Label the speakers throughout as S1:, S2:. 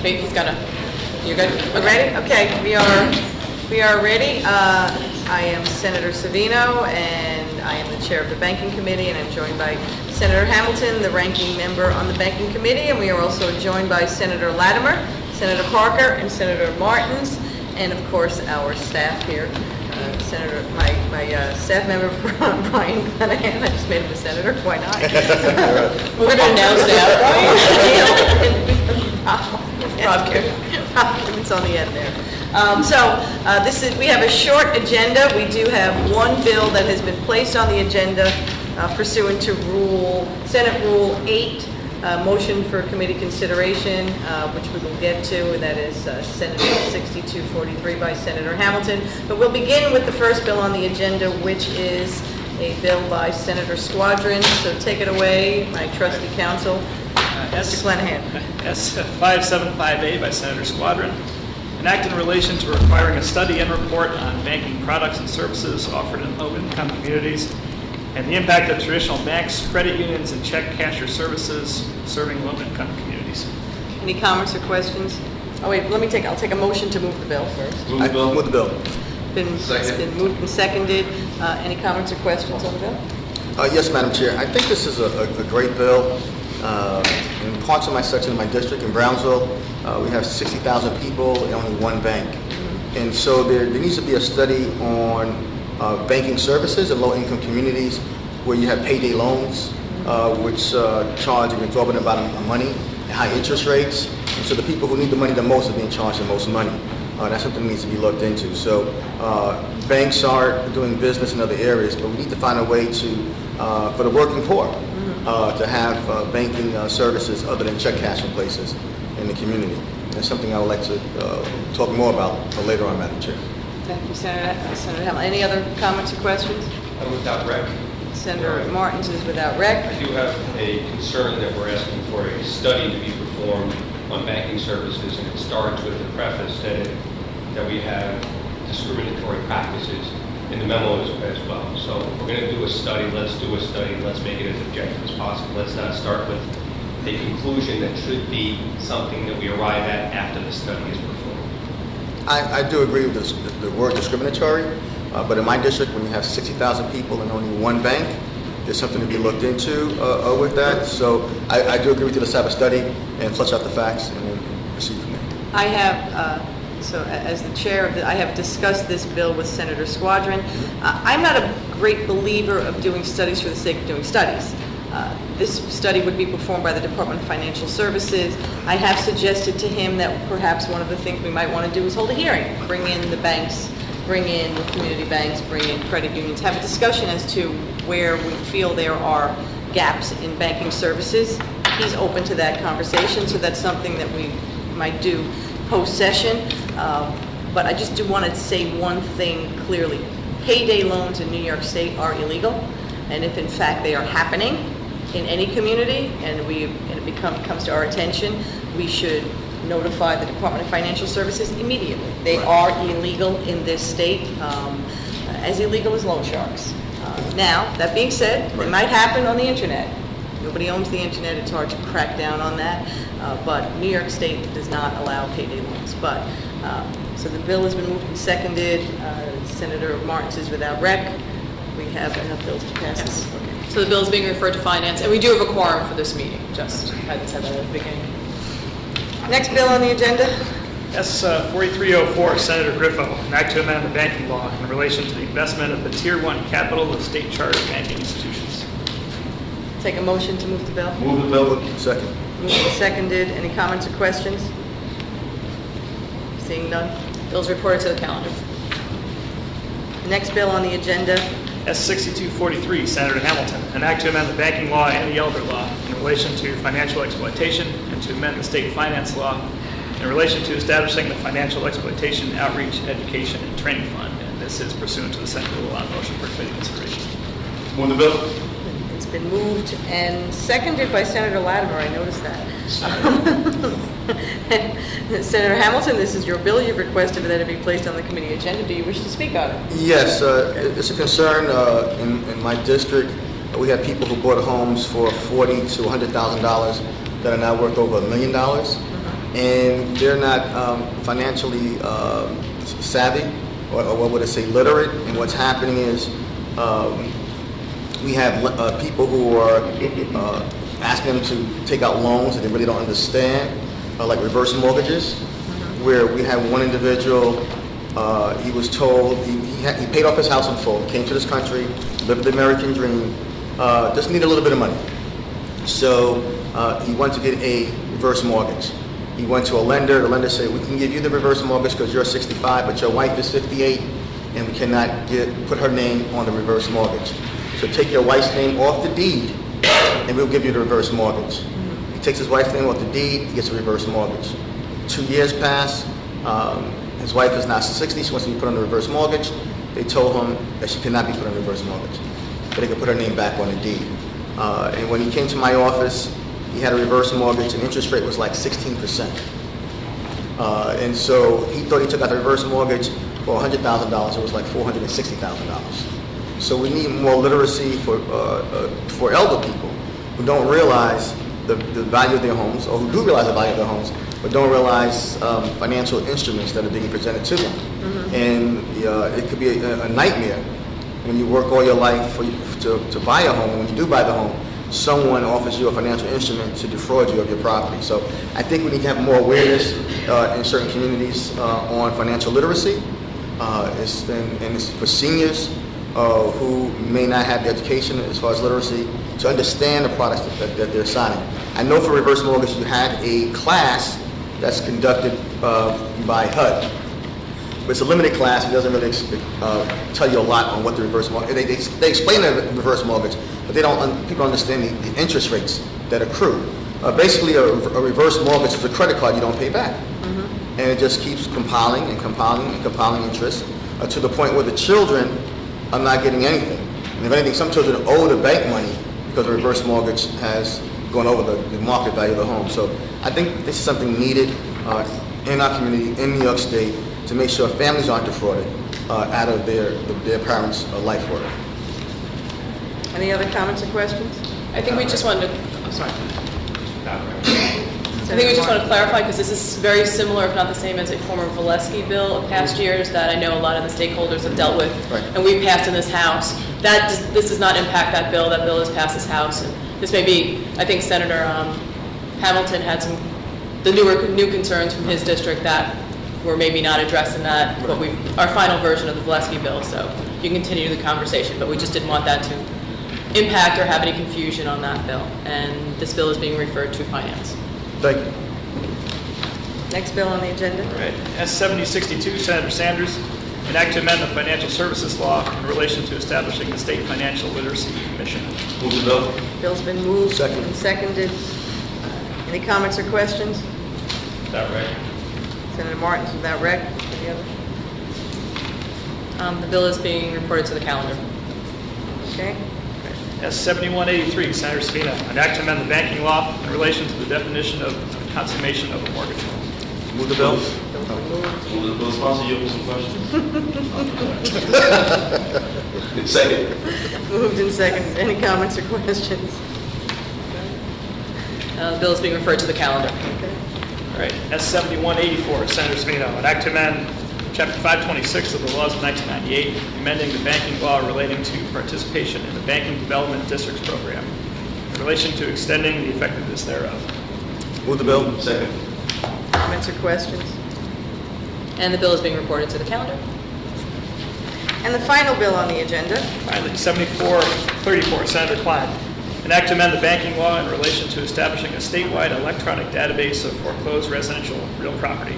S1: Wait, he's got a. You're good.
S2: We're ready? Okay, we are ready. I am Senator Savino, and I am the chair of the Banking Committee, and I'm joined by Senator Hamilton, the ranking member on the Banking Committee, and we are also joined by Senator Latimer, Senator Parker, and Senator Martins, and of course our staff here. Senator, my staff member, Brian Cunningham. I just made him a senator. Why not?
S1: We're going to announce that,
S2: Rob Gibbons on the end there. We have a short agenda. We do have one bill that has been placed on the agenda pursuant to Senate Rule 8, motion for committee consideration, which we will get to, and that is Senate Bill 6243 by Senator Hamilton. But we'll begin with the first bill on the agenda, which is a bill by Senator Squadron. So take it away, my trusty counsel, Mr. Clennahan.
S3: S5758 by Senator Squadron. An act in relation to requiring a study and report on banking products and services offered in low-income communities and the impact of traditional banks, credit unions, and check cashier services serving low-income communities.
S2: Any comments or questions? Oh wait, I'll take a motion to move the bill first.
S4: Move the bill.
S5: Move the bill.
S2: It's been moved and seconded. Any comments or questions on the bill?
S5: Yes, Madam Chair. I think this is a great bill. In parts of my section of my district in Brownsville, we have 60,000 people and only one bank. And so there needs to be a study on banking services in low-income communities where you have payday loans, which charge an exorbitant amount of money and high interest rates. And so the people who need the money the most are being charged the most money. That's something that needs to be looked into. So banks are doing business in other areas, but we need to find a way for the working poor to have banking services other than check cashing places in the community. That's something I would like to talk more about later on, Madam Chair.
S2: Thank you, Senator Hamilton. Any other comments or questions?
S4: I'm without rec.
S2: Senator Martins is without rec.
S4: I do have a concern that we're asking for a study to be performed on banking services, and it starts with the preface that we have discriminatory practices in the memo as well. So if we're going to do a study, let's do a study. Let's make it as objective as possible. Let's not start with a conclusion that should be something that we arrive at after the study is performed.
S5: I do agree with the word discriminatory, but in my district, when you have 60,000 people and only one bank, there's something to be looked into with that. So I do agree with you. Let's have a study and flesh out the facts and then proceed from there.
S2: I have, as the chair of I have discussed this bill with Senator Squadron. I'm not a great believer of doing studies for the sake of doing studies. This study would be performed by the Department of Financial Services. I have suggested to him that perhaps one of the things we might want to do is hold a hearing, bring in the banks, bring in the community banks, bring in credit unions, have a discussion as to where we feel there are gaps in banking services. He's open to that conversation, so that's something that we might do post-session. But I just do want to say one thing clearly. Payday loans in New York State are illegal, and if in fact they are happening in any community and it comes to our attention, we should notify the Department of Financial Services immediately. They are illegal in this state, as illegal as loan sharks. Now, that being said, they might happen on the internet. Nobody owns the internet. It's hard to crack down on that. But New York State does not allow payday loans. But so the bill has been moved and seconded. Senator Martins is without rec. We have enough bills to pass this. Okay.
S1: So the bill is being referred to finance, and we do have a quorum for this meeting. Just had to say that at the beginning.
S2: Next bill on the agenda.
S3: S4304, Senator Griffo, an act to amend the banking law in relation to the investment of the Tier 1 capital of state chartered banking institutions.
S2: Take a motion to move the bill.
S5: Move the bill. Second.
S2: Moved and seconded. Any comments or questions? Seeing none.
S1: Bills reported to the calendar.
S2: Next bill on the agenda.
S3: S6243, Senator Hamilton, an act to amend the banking law and the elder law in relation to financial exploitation and to amend the state finance law in relation to establishing the Financial Exploitation Outreach, Education, and Training Fund. And this is pursuant to the Senate rule on motion for committee consideration.
S4: Move the bill.
S2: It's been moved and seconded by Senator Latimer. I noticed that. Senator Hamilton, this is your bill. You've requested that it be placed on the committee agenda. Do you wish to speak on it?
S5: Yes, it's a concern in my district. We have people who bought homes for $40,000 to $100,000 that are now worth over $1 million. and they're not financially savvy, or what would I say, literate. And what's happening is we have people who are asking them to take out loans that they really don't understand, like reverse mortgages, where we have one individual, he was told, he paid off his house in full, came to this country, lived the American dream, just needed a little bit of money. So he wanted to get a reverse mortgage. He went to a lender. The lender said, we can give you the reverse mortgage because you're 65, but your wife is 58, and we cannot put her name on the reverse mortgage. So take your wife's name off the deed, and we'll give you the reverse mortgage. He takes his wife's name off the deed, he gets a reverse mortgage. 2 years pass. His wife is now 60. She wants to be put on the reverse mortgage. They told him that she cannot be put on the reverse mortgage, but they could put her name back on the deed. And when he came to my office, he had a reverse mortgage, and interest rate was like 16%. And so he thought he took out the reverse mortgage for $100,000. It was like $460,000. So we need more literacy for elder people who don't realize the value of their homes, or who do realize the value of their homes, but don't realize financial instruments that are being presented to them. And it could be a nightmare when you work all your life to buy a home. And when you do buy the home, someone offers you a financial instrument to defraud you of your property. So I think we need to have more awareness in certain communities on financial literacy. And it's for seniors who may not have the education as far as literacy to understand the products that they're signing. I know for reverse mortgage you had a class that's conducted by HUD. But it's a limited class. It doesn't really tell you a lot on what the reverse mortgage. They explain the reverse mortgage, but people don't understand the interest rates that accrue. Basically, a reverse mortgage is a credit card you don't pay back, and it just keeps compiling and compiling and compiling interest to the point where the children are not getting anything. And if anything, some children owe the bank money because the reverse mortgage has gone over the market value of the home. So I think this is something needed in our community in New York State, to make sure families aren't defrauded out of their parents' life work.
S2: Any other comments or questions?
S1: I think we just wanted to, I'm sorry. I think we just want to clarify, because this is very similar, if not the same, as a former Valesky bill of past years that I know a lot of the stakeholders have dealt with,
S5: Right.
S1: and we passed in this House. This does not impact that bill. That bill has passed this House, and this may be, I think Senator Hamilton had the new concerns from his district that were maybe not addressed in that, but our final version of the Valesky bill, so you can continue the conversation, but we just didn't want that to impact or have any confusion on that bill, and this bill is being referred to Finance.
S5: Thank you.
S2: Next bill on the agenda.
S3: Right. S-7062, Senator Sanders, an act to amend the financial services law in relation to establishing the State Financial Literacy Commission.
S4: Move the bill.
S2: Bill's been moved
S5: Second.
S2: and seconded. Any comments or questions?
S4: Is that right?
S2: Senator Martins, without rec. Any other?
S1: The bill is being reported to the calendar.
S2: Okay.
S3: S-7183, Senator Spina, an act to amend the banking law in relation to the definition of consummation of a mortgage loan.
S5: Move the bill.
S2: Bill's been moved.
S6: Will the bill sponsor you with some questions?
S4: Second.
S2: Moved and seconded. Any comments or questions?
S1: The bill is being referred to the calendar.
S2: Okay.
S3: All right. S-7184, Senator Spina, an act to amend Chapter 526 of the laws of 1998, amending the banking law relating to participation in the Banking Development Districts Program in relation to extending the effectiveness thereof.
S5: Move the bill.
S6: Second.
S2: Comments or questions?
S1: And the bill is being reported to the calendar.
S2: And the final bill on the agenda.
S3: Finally, 7434, Senator Klein, an act to amend the banking law in relation to establishing a statewide electronic database of foreclosed residential real property,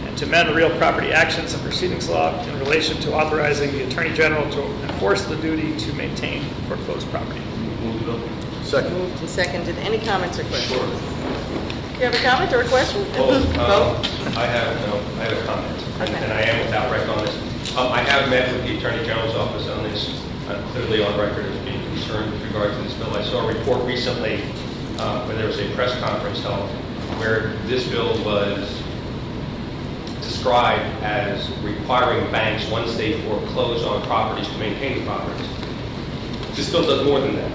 S3: and to amend the real property actions and proceedings law in relation to authorizing the Attorney General to enforce the duty to maintain foreclosed property.
S6: Move the bill.
S5: Second.
S2: Moved and seconded. Any comments or questions? Do you have a comment or a question?
S4: Well,
S2: Vote.
S4: I have a comment,
S2: Okay.
S4: and I am without rec on this. I have met with the Attorney General's office on this. I'm clearly on record as being concerned with regard to this bill. I saw a report recently where there was a press conference held where this bill was described as requiring banks, once they foreclose on properties, to maintain the properties. This bill does more than that.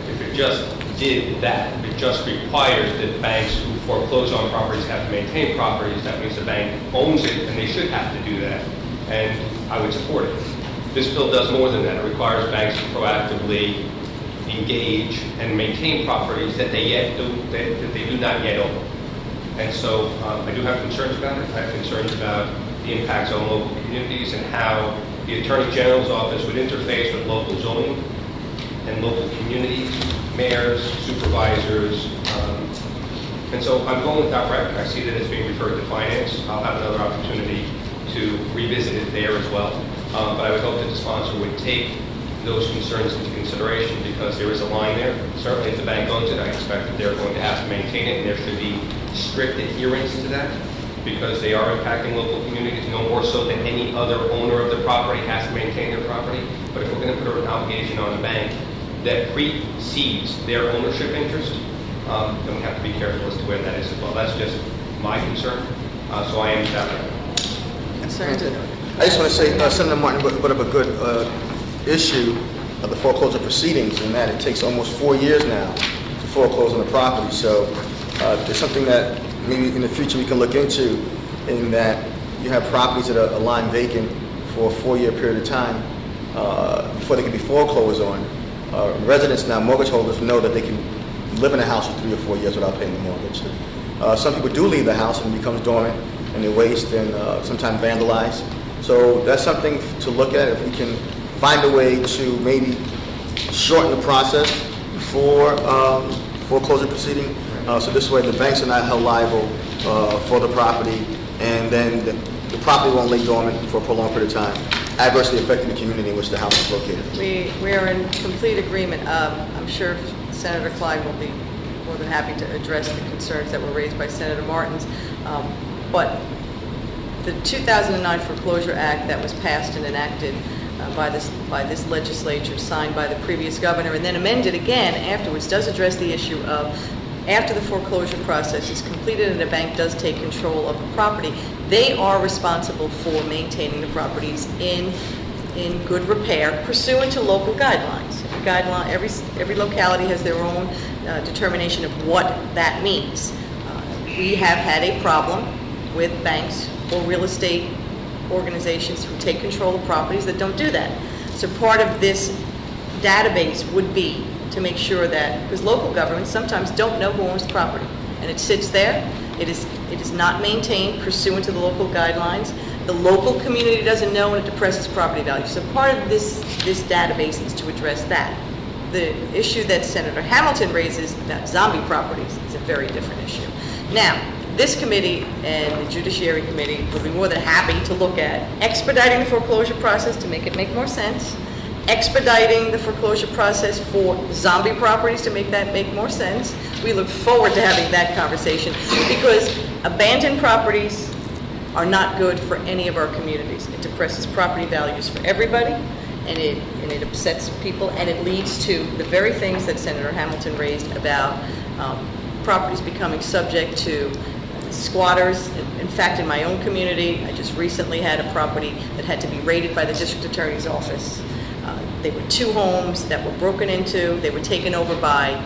S4: If it just did that, if it just requires that banks who foreclose on properties have to maintain properties. That means the bank owns it, and they should have to do that, and I would support it. This bill does more than that. It requires banks to proactively engage and maintain properties that they do not yet own. And so I do have concerns about it. I have concerns about the impacts on local communities and how the Attorney General's office would interface with local zoning and local communities, mayors, supervisors. And so I'm going with that route. I see that it's being referred to finance. I'll have another opportunity to revisit it there as well. But I would hope that the sponsor would take those concerns into consideration, because there is a line there. Certainly if the bank owns it, I expect that they're going to have to maintain it, and there should be strict adherence to that, because they are impacting local communities no more so than any other owner of the property has to maintain their property. But if we're going to put an obligation on the bank that precedes their ownership interest, then we have to be careful as to where that is as well. That's just my concern. So I am that.
S2: Concerns?
S5: I just want to say, Senator Martin brought up a good issue of the foreclosure proceedings, and that it takes almost 4 years now to foreclose on the property. So there's something that maybe in the future we can look into, in that you have properties that are lying vacant for a 4-year period of time before they can be foreclosed on. Residents now, mortgage holders, know that they can live in a house for 3 or 4 years without paying the mortgage. Some people do leave the house and it becomes dormant, and they waste and sometimes vandalize. So that's something to look at, if we can find a way to maybe shorten the process for foreclosure proceeding. So this way the banks are not held liable for the property, and then the property won't lay dormant for a prolonged period of time, adversely affecting the community in which the house is located.
S2: We are in complete agreement. I'm sure Senator Klein will be more than happy to address the concerns that were raised by Senator Martins. But the 2009 Foreclosure Act that was passed and enacted by this legislature, signed by the previous governor, and then amended again afterwards, does address the issue of, after the foreclosure process is completed and a bank does take control of the property, they are responsible for maintaining the properties in good repair pursuant to local guidelines. Every locality has their own determination of what that means. We have had a problem with banks or real estate organizations who take control of properties that don't do that. So part of this database would be to make sure that, because local governments sometimes don't know who owns the property, and it sits there, it is not maintained pursuant to the local guidelines, the local community doesn't know, and it depresses property value. So part of this database is to address that. The issue that Senator Hamilton raises about zombie properties is a very different issue. Now, this committee and the Judiciary Committee will be more than happy to look at expediting the foreclosure process to make it make more sense, expediting the foreclosure process for zombie properties to make that make more sense. We look forward to having that conversation, because abandoned properties are not good for any of our communities. It depresses property values for everybody, and it upsets people, and it leads to the very things that Senator Hamilton raised about properties becoming subject to squatters. In fact, in my own community, I just recently had a property that had to be raided by the district attorney's office. They were 2 homes that were broken into. They were taken over by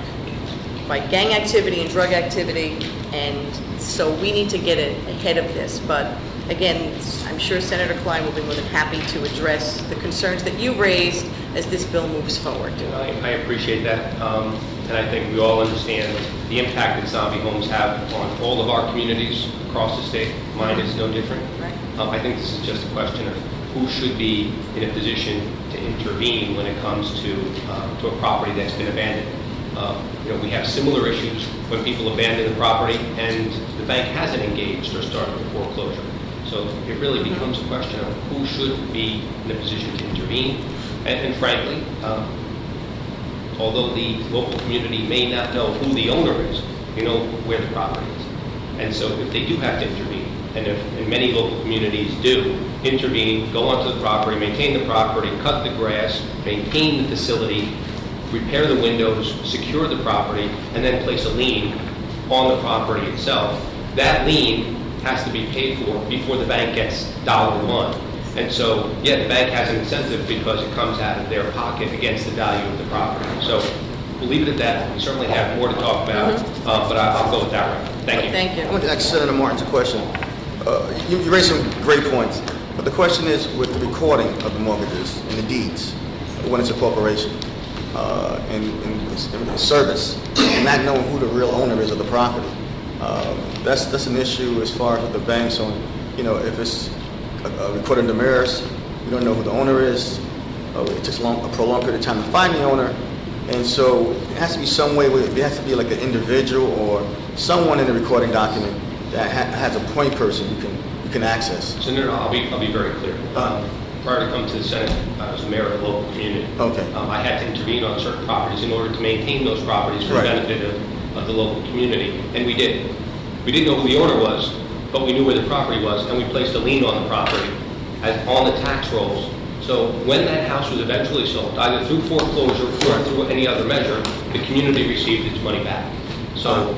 S2: gang activity and drug activity, and so we need to get ahead of this. But again, I'm sure Senator Klein will be more than happy to address the concerns that you raised as this bill moves forward.
S4: I appreciate that, and I think we all understand the impact that zombie homes have on all of our communities across the state. Mine is no different.
S2: Right.
S4: I think this is just a question of who should be in a position to intervene when it comes to a property that's been abandoned. We have similar issues when people abandon the property and the bank hasn't engaged or started the foreclosure. So it really becomes a question of who should be in a position to intervene. And frankly, although the local community may not know who the owner is, you know where the property is. And so if they do have to intervene, and many local communities do intervene, go onto the property, maintain the property, cut the grass, maintain the facility, repair the windows, secure the property, and then place a lien on the property itself, that lien has to be paid for before the bank gets $1. And so, yeah, the bank has an incentive because it comes out of their pocket against the value of the property. So we'll leave it at that. We certainly have more to talk about, but I'll go with that route. Thank you.
S2: Thank you.
S5: I want to ask Senator Martins a question. You raised some great points, but the question is with the recording of the mortgages and the deeds, when it's a corporation, and service, and not knowing who the real owner is of the property. That's an issue as far as with the banks on, if it's recorded in the mirrors, we don't know who the owner is. It takes a prolonged period of time to find the owner. And so it has to be some way, there has to be like an individual or someone in the recording document that has a point person you can access.
S4: Senator, I'll be very clear. Prior to coming to the Senate, I was the mayor of a local community.
S5: Okay.
S4: I had to intervene on certain properties in order to maintain those properties for the
S5: Right.
S4: benefit of the local community, and we did. We didn't know who the owner was, but we knew where the property was, and we placed a lien on the property on the tax rolls. So when that house was eventually sold, either through foreclosure or through any other measure, the community received its money back. So,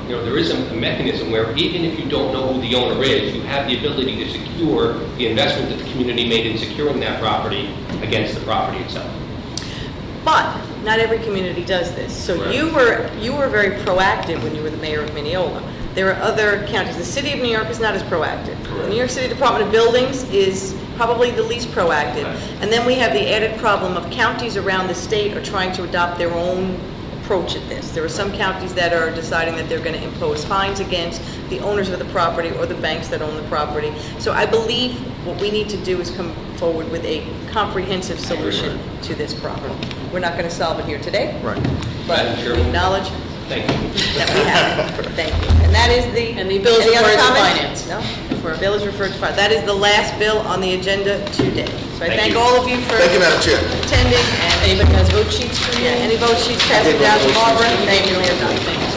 S4: there is a mechanism where even if you don't know who the owner is, you have the ability to secure the investment that the community made in securing that property against the property itself.
S2: But not every community does this. So
S4: Right.
S2: you were very proactive when you were the mayor of Mineola. There are other counties. The city of New York is not as proactive. The New York City Department of Buildings is probably the least proactive.
S4: Right.
S2: And then we have the added problem of counties around the state are trying to adopt their own approach at this. There are some counties that are deciding that they're going to impose fines against the owners of the property or the banks that own the property. So I believe what we need to do is come forward with a comprehensive solution to this problem. We're not going to solve it here today,
S5: Right.
S2: but
S4: Madam
S2: we
S4: Chairman.
S2: acknowledge
S4: Thank you.
S2: that we have it. Thank you. And that is
S1: And the bill is
S2: any other
S1: referred to
S2: comments?
S1: finance.
S2: No? The bill is referred to finance. That is the last bill on the agenda today. So I
S4: Thank
S2: thank
S4: you.
S2: all of you for
S5: Thank you, Madam Chair.
S2: attending, and
S1: Anybody has vote sheets for me?
S2: any vote sheets, pass it down to Barbara. Thank you, we are done.
S1: Thank you,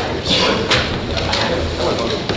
S1: sir.